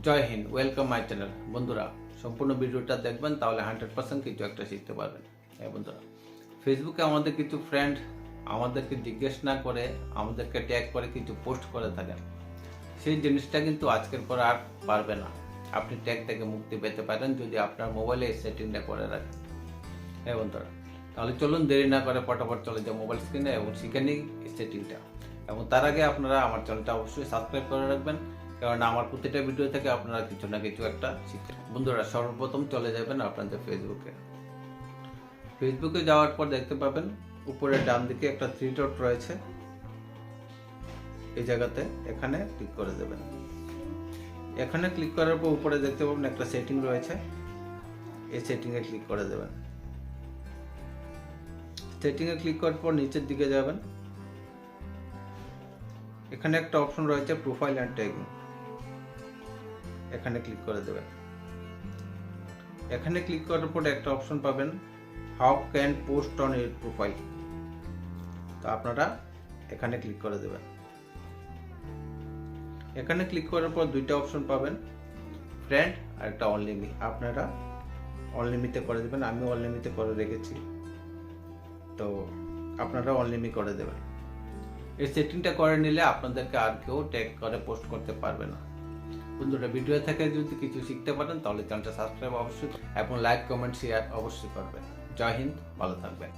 Joy Hind, welcome my channel. বন্ধুরা, সম্পূর্ণ ভিডিওটা দেখবেন, তাহলে 100% কিছু একটা শিখতে পারবেন। হ্যাঁ বন্ধুরা, ফেসবুকে আমাদের কিছু ফ্রেন্ড আমাদেরকে জিজ্ঞেস না করে আমাদেরকে ট্যাগ করে কিছু পোস্ট করে থাকেন। সেই জিনিসটা কিন্তু আজকের পর আর পারবে না। আপনি ট্যাগ থেকে মুক্তি পেতে পারেন যদি আপনার মোবাইলে এই সেটিংটা করে রাখেন। হ্যাঁ বন্ধুরা, তাহলে চলুন দেরি না করে ফটাফট চলে যাও মোবাইল স্ক্রিনে এবং শিখে নিই এই সেটিংটা। এবং তার আগে আপনারা আমার চ্যানেলটা অবশ্যই সাবস্ক্রাইব করে রাখবেন, কারণ আমার প্রতিটা ভিডিও থেকে আপনারা কিছু না কিছু একটা শিখতে। বন্ধুরা, সর্বপ্রথম চলে যাবেন আপনাদের ফেসবুকে যাওয়ার পর দেখতে পাবেন উপরে ডান দিকে একটা 3 ডট রয়েছে। এই জায়গাতে এখানে ক্লিক করে দেবেন। এখানে ক্লিক করার পর উপরে দেখতে পাবেন একটা সেটিং রয়েছে, এই সেটিংয়ে ক্লিক করে দেবেন। সেটিংয়ে ক্লিক করার পর নিচের দিকে যাবেন, এখানে একটা অপশন রয়েছে প্রোফাইল অ্যান্ড ট্যাগিং, এখানে ক্লিক করে দেবেন। এখানে ক্লিক করার পর একটা অপশন পাবেন how can post on your profile, তো আপনারা এখানে ক্লিক করে দেবেন। এখানে ক্লিক করার পর দুইটা অপশন পাবেন, ফ্রেন্ড আর একটা অনলিমি। আপনারা অনলিমিতে করে দেবেন, আমি অনলিমিতে করে রেখেছি, তো আপনারা অনলিমি করে দেবেন। এই সেটিংটা করে নিলে আপনাদেরকে আর কেউ ট্যাগ করে পোস্ট করতে পারবে না। বন্ধুরা, ভিডিও থেকে যদি কিছু শিখতে পারেন তাহলে চ্যানেলটা সাবস্ক্রাইব অবশ্যই এবং লাইক কমেন্ট শেয়ার অবশ্যই করবেন। জয় হিন্দ, ভালো থাকবেন।